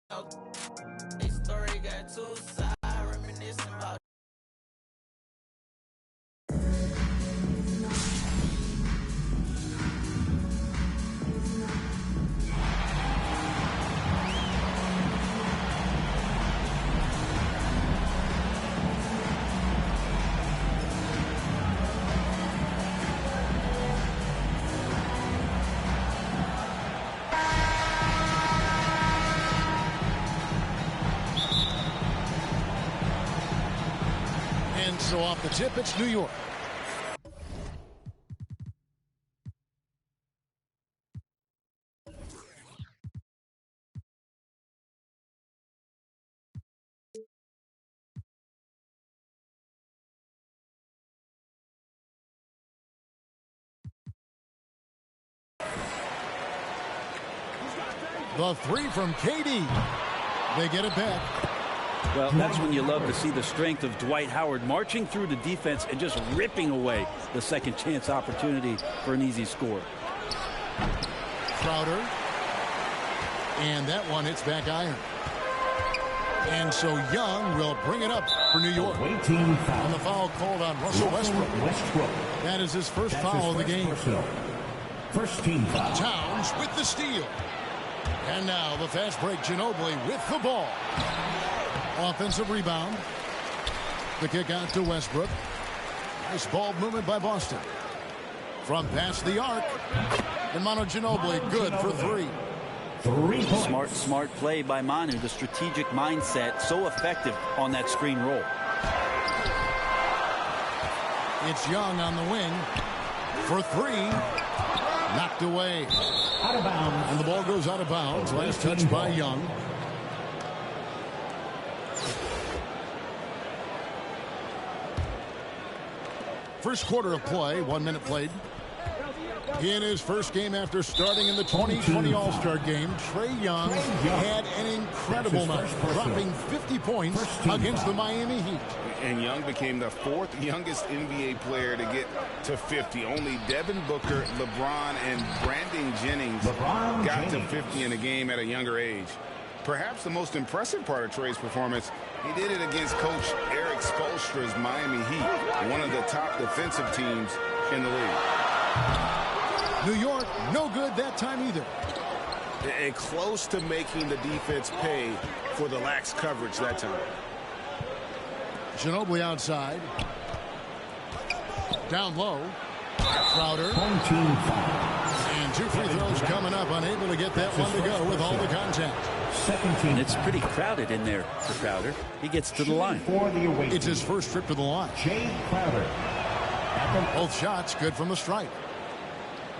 Story got two sides, reminiscing about. So off the tip, it's New York. The three from KD. They get it back. Well, that's when you love to see the strength of Dwight Howard marching through the defense and just ripping away the second chance opportunity for an easy score. Crowder. And that one hits back iron. And so Young will bring it up for New York. And the foul called on Russell Westbrook. That is his first foul of the game. First team foul. Towns with the steal. And now the fast break, Ginobili with the ball. Offensive rebound. The kick out to Westbrook. Nice ball movement by Boston. From past the arc. And Manu Ginobili good for three. Smart play by Manu. The strategic mindset so effective on that screen roll. It's Young on the wing for three. Knocked away. Out of bounds. And the ball goes out of bounds. Last touch by Young. First quarter of play, 1 minute played. In his first game after starting in the 2020 All-Star game, Trae Young had an incredible night, dropping 50 points against the Miami Heat. And Young became the fourth youngest NBA player to get to 50. Only Devin Booker, LeBron, and Brandon Jennings got to 50 in a game at a younger age. Perhaps the most impressive part of Trae's performance, he did it against Coach Eric Spoelstra's Miami Heat, one of the top defensive teams in the league. New York, no good that time either. And close to making the defense pay for the lax coverage that time. Ginobili outside. Down low. Crowder. And two free throws coming up. Unable to get that one to go with all the contact. And it's pretty crowded in there for Crowder. He gets to the line. It's his first trip to the line. Jay Crowder. Both shots good from the stripe.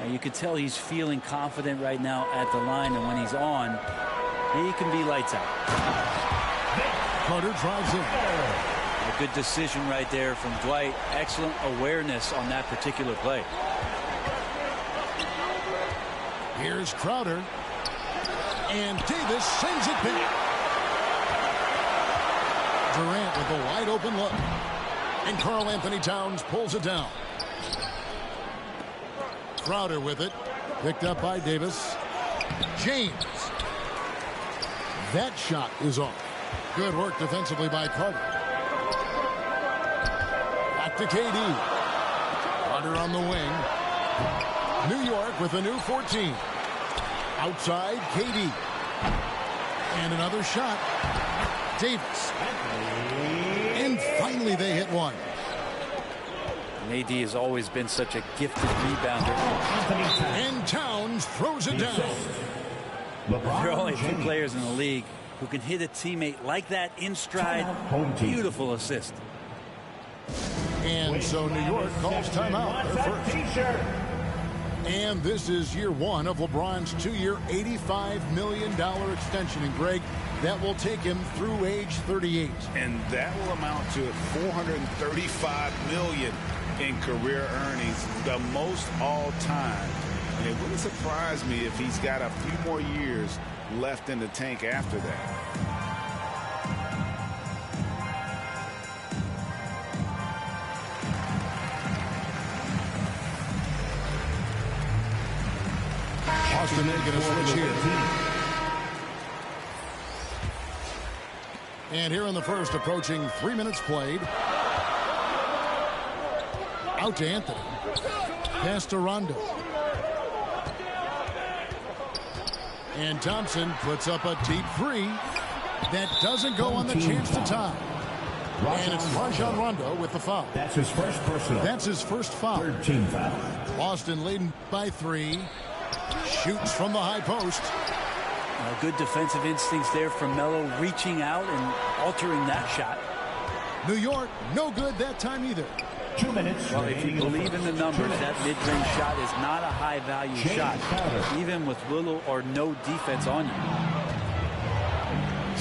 And you can tell he's feeling confident right now at the line, and when he's on, he can be lights out. Carter drives in. A good decision right there from Dwight. Excellent awareness on that particular play. Here's Crowder. And Davis sends it back. Durant with a wide open look. And Karl Anthony Towns pulls it down. Crowder with it. Picked up by Davis. James. That shot is off. Good work defensively by Carter. Back to KD. Carter on the wing. New York with a new 14. Outside, KD. And another shot. Davis. And finally they hit one. And AD has always been such a gifted rebounder. And Towns throws it down. There are only two players in the league who can hit a teammate like that in stride. Beautiful assist. And so New York calls timeout. Their first. And this is year one of LeBron's 2-year, $85 million extension. And Greg, that will take him through age 38. And that will amount to $435 million in career earnings, the most all time. And it wouldn't surprise me if he's got a few more years left in the tank after that. Boston making a switch here. And here in the first, approaching 3 minutes played. Out to Anthony. Pass to Rondo. And Thompson puts up a deep three. That doesn't go on the chance to tie. And it's Rajon Rondo with the foul. That's his first personal. That's his first foul. Third team foul. Boston leading by 3. Shoots from the high post. Good defensive instincts there from Melo, reaching out and altering that shot. New York, no good that time either. 2 minutes. Well, if you believe in the numbers, that mid-range shot is not a high-value shot, even with little or no defense on you.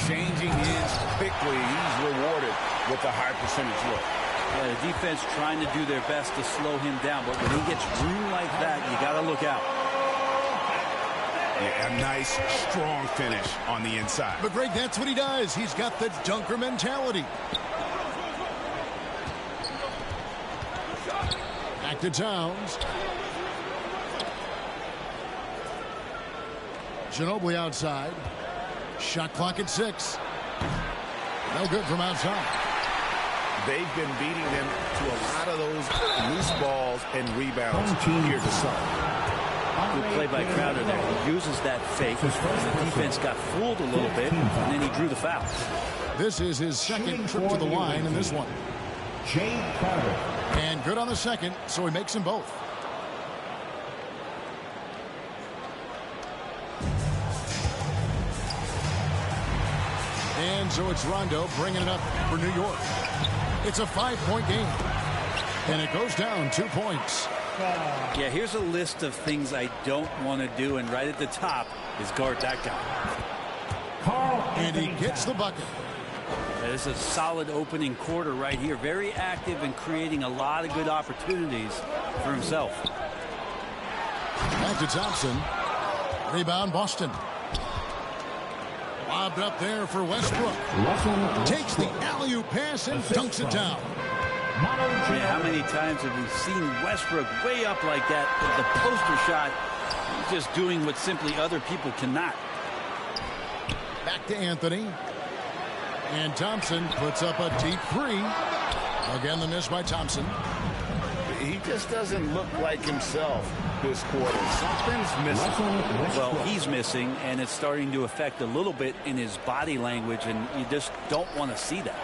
Changing his quickly, he's rewarded with a high percentage look. Yeah, the defense trying to do their best to slow him down, but when he gets room like that, you got to look out. Yeah, a nice, strong finish on the inside. But Greg, that's what he does. He's got the dunker mentality. Back to Towns. Ginobili outside. Shot clock at 6. No good from outside. They've been beating them to a lot of those loose balls and rebounds here to start. Good play by Crowder there. He uses that fake. The defense got fooled a little bit, and then he drew the foul. This is his second trip to the line in this one. Jay Crowder. And good on the second, so he makes them both. And so it's Rondo bringing it up for New York. It's a 5-point game. And it goes down 2 points. Yeah, here's a list of things I don't want to do, and right at the top is guard that guy. And he gets the bucket. This is a solid opening quarter right here. Very active and creating a lot of good opportunities for himself. Back to Thompson. Rebound Boston. Lobbed up there for Westbrook. Takes the alley-oop pass and dunks it down. Yeah, how many times have we seen Westbrook way up like that with the poster shot, just doing what simply other people cannot. Back to Anthony. And Thompson puts up a deep 3. Again, the miss by Thompson. He just doesn't look like himself this quarter. Something's missing. Well, he's missing, and it's starting to affect a little bit in his body language, and you just don't want to see that.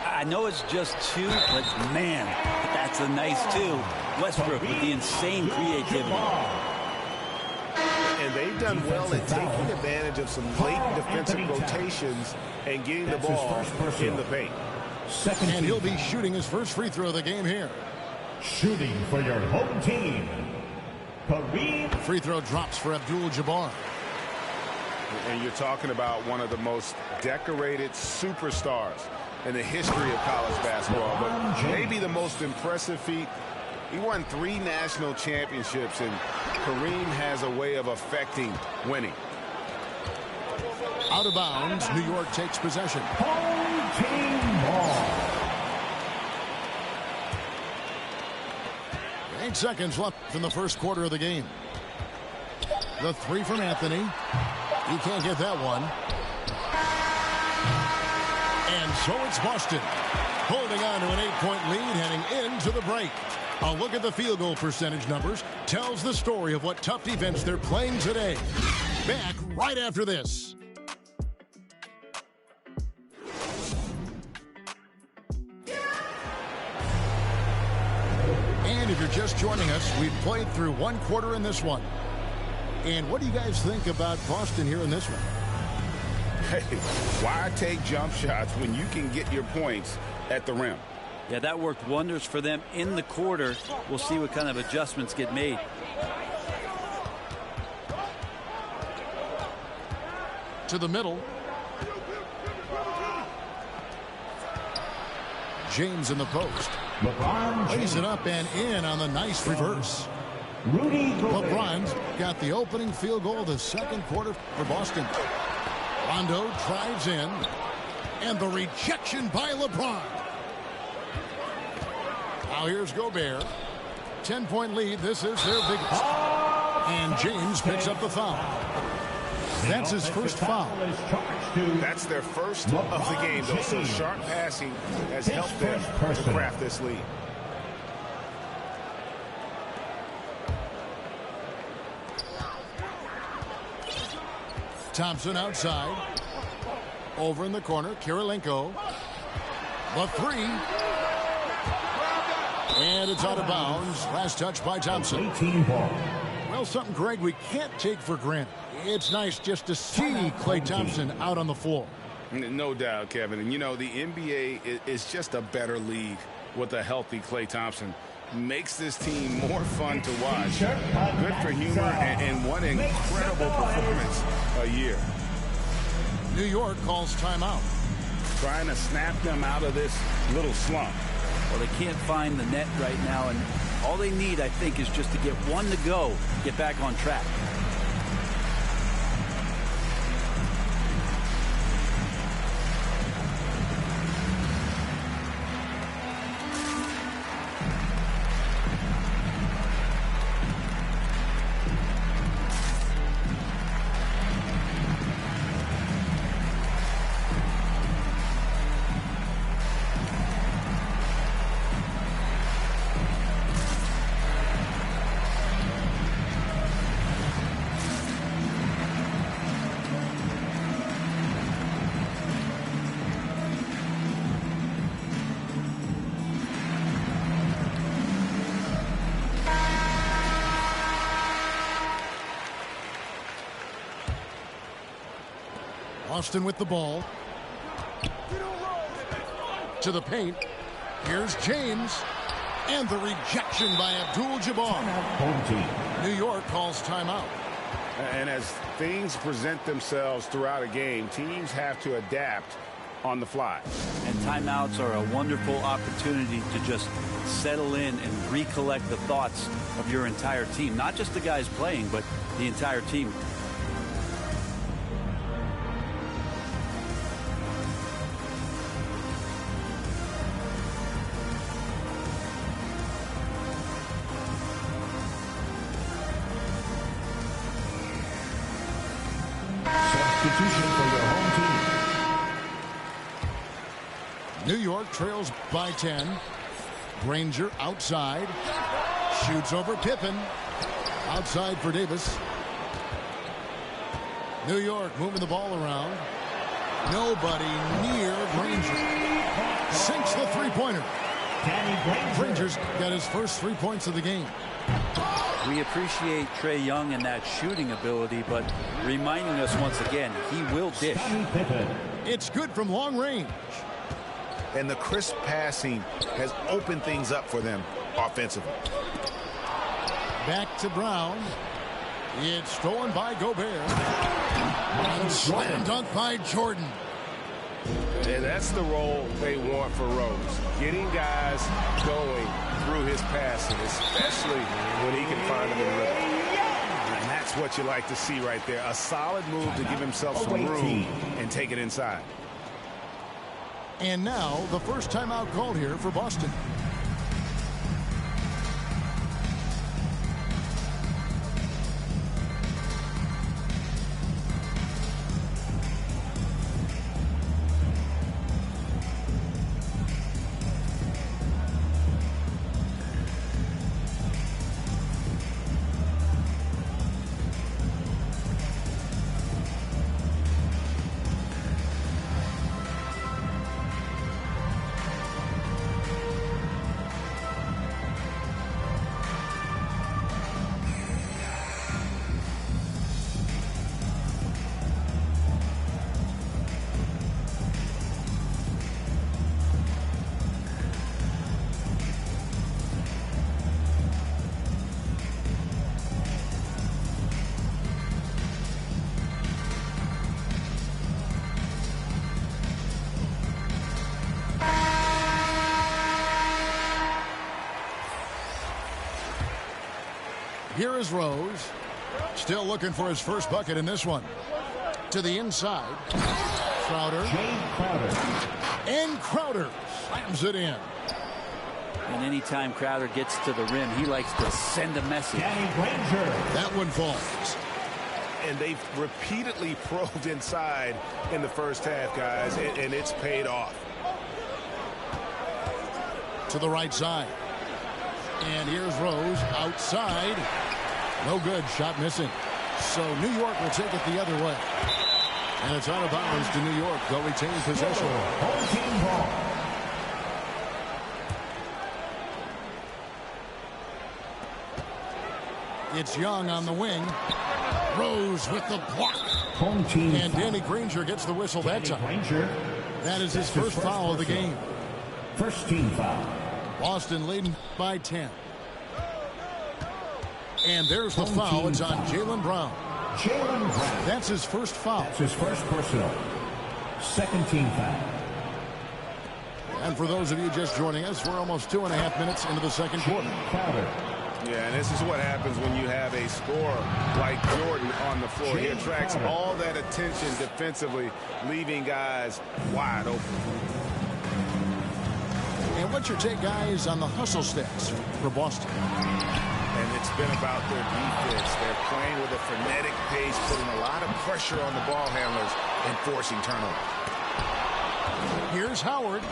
I know it's just 2, but man, that's a nice 2. Westbrook with the insane creativity. And they've done well at taking advantage of some late defensive rotations and getting the ball in the paint. And he'll be shooting his first free throw of the game here. Shooting for your home team, Kareem. Free throw drops for Abdul-Jabbar. And you're talking about one of the most decorated superstars in the history of college basketball, but maybe the most impressive feat. He won 3 national championships, and Kareem has a way of affecting winning. Out of bounds, New York takes possession. Home team ball. 8 seconds left in the first quarter of the game. The 3 from Anthony. He can't get that one. And so it's Boston holding on to an 8-point lead heading into the break. A look at the field goal percentage numbers tells the story of what tough defense they're playing today. Back right after this. And if you're just joining us, we've played through 1 quarter in this one. And what do you guys think about Boston here in this one? Hey, why take jump shots when you can get your points at the rim? Yeah, that worked wonders for them in the quarter. We'll see what kind of adjustments get made. To the middle. James in the post. Lays it up and in on the nice reverse. LeBron's got the opening field goal of the second quarter for Boston. Rondo drives in. And the rejection by LeBron. Now here's Gobert. 10-point lead. This is their biggest. And James picks up the foul. That's his first foul. That's their first of the game, though. So sharp passing has helped them to craft this lead. Thompson outside. Over in the corner, Kirilenko. The three. And it's out of bounds. Last touch by Thompson. Well, something, Greg, we can't take for granted. It's nice just to see Klay Thompson out on the floor. No doubt, Kevin. And, you know, the NBA is just a better league with a healthy Klay Thompson. Makes this team more fun to watch. Good for humor and one incredible performance a year. New York calls timeout. Trying to snap them out of this little slump. Well, they can't find the net right now, and all they need, I think, is just to get one to go, get back on track. Austin with the ball. To the paint. Here's James. And the rejection by Abdul-Jabbar. New York calls timeout. And as things present themselves throughout a game, teams have to adapt on the fly. And timeouts are a wonderful opportunity to just settle in and recollect the thoughts of your entire team. Not just the guys playing, but the entire team. Substitution for your home team. New York trails by 10. Granger outside. Shoots over Pippen. Outside for Davis. New York moving the ball around. Nobody near Granger. Sinks the three-pointer. Granger's got his first 3 points of the game. We appreciate Trae Young and that shooting ability, but reminding us once again, he will dish. It's good from long range. And the crisp passing has opened things up for them offensively. Back to Brown. It's stolen by Gobert. And slam dunk by Jordan. And that's the role they want for Rose. Getting guys going through his passing, especially when he can find them in rhythm. And that's what you like to see right there. A solid move to give himself some room and take it inside. And now the first timeout called here for Boston. Here is Rose. Still looking for his first bucket in this one. To the inside. Crowder. And Crowder slams it in. And anytime Crowder gets to the rim, he likes to send a message. That one falls. And they've repeatedly probed inside in the first half, guys, and it's paid off. To the right side. And here's Rose outside. No good. Shot missing. So New York will take it the other way. And it's out of bounds to New York. They'll retain possession. Home team ball. It's Young on the wing. Rose with the block. Home team And foul. Danny Granger gets the whistle that Danny time. Granger. That is his first foul of the game. First team foul. Boston leading by 10. And there's the Home foul. team It's on foul. Jaylen Brown. Jaylen Brown. That's his first foul. That's his first personal. Second team foul. And for those of you just joining us, we're almost 2.5 minutes into the second quarter. Crowder. Yeah, and this is what happens when you have a scorer like Jordan on the floor. He attracts all that attention defensively, leaving guys wide open. And what's your take, guys, on the hustle stats for Boston? And it's been about their defense. They're playing with a frenetic pace, putting a lot of pressure on the ball handlers and forcing turnovers. Here's Howard.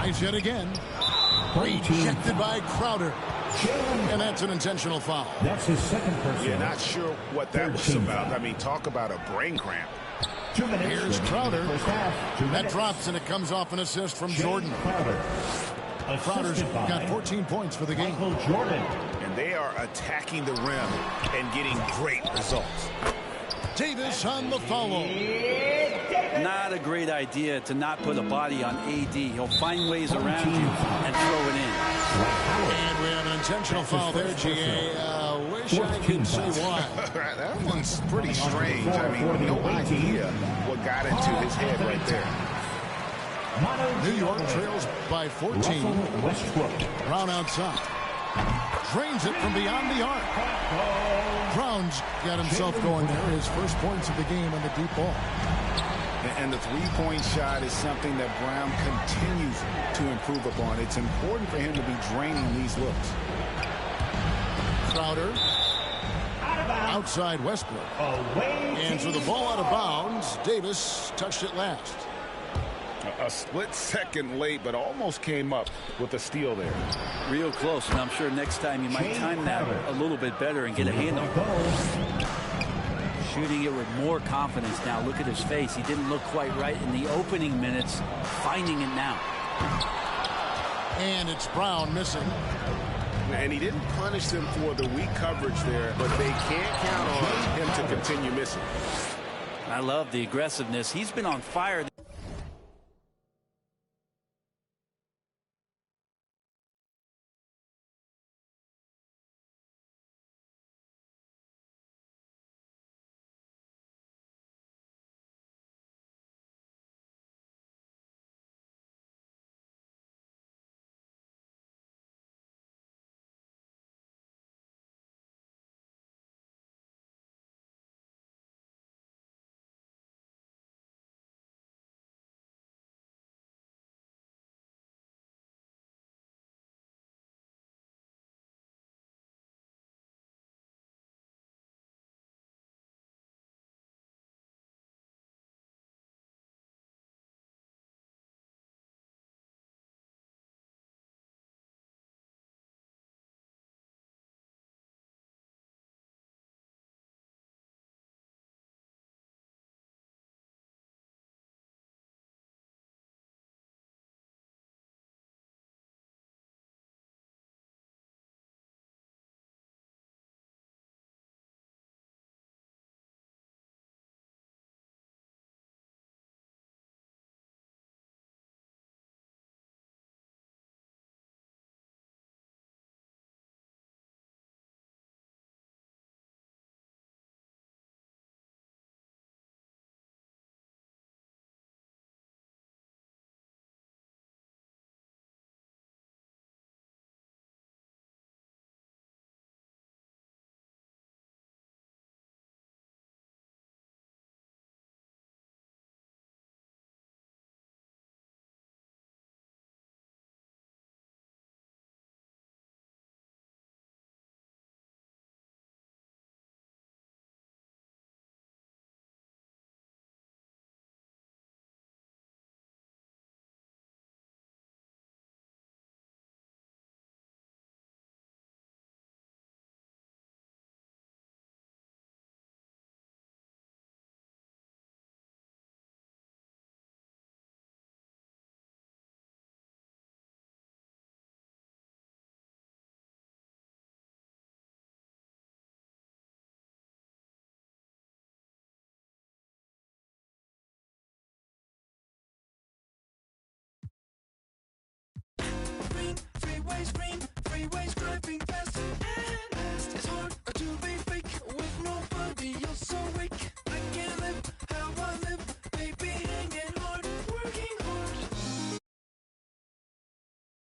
Tries yet again. Home team Rejected by Crowder. Jaylen. And that's an intentional foul. That's his second personal. You're not sure what that was 13 about. foul. I mean, talk about a brain cramp. 2 minutes. Here's remaining Crowder. in the first half. 2 That minutes. drops, and it comes off an assist from Jay Jordan. Crowder. Crowder's Assisted by got 14 points for the game. Michael Jordan. And they are attacking the rim and getting great results. Davis on the follow. Not a great idea to not put a body on AD. He'll find ways around you and throw it in. And we have an intentional foul there, GA. Wish I could say why. That one's pretty strange. I mean, no idea what got into his head right there. New York trails by 14. Russell Westbrook. Brown outside. Drains it from beyond the arc. Brown's got himself going there. His first points of the game on the deep ball. And the three-point shot is something that Brown continues to improve upon. It's important for him to be draining these looks. Crowder. Outside Westbrook. And for the ball out of bounds, Davis touched it last. A split second late, but almost came up with a steal there. Real close, and I'm sure next time you might time that a little bit better and get a handle. Shooting it with more confidence now. Look at his face. He didn't look quite right in the opening minutes. Finding it now. And it's Brown missing. And he didn't punish them for the weak coverage there, but they can't count on him to continue missing. I love the aggressiveness. He's been on fire. always ready.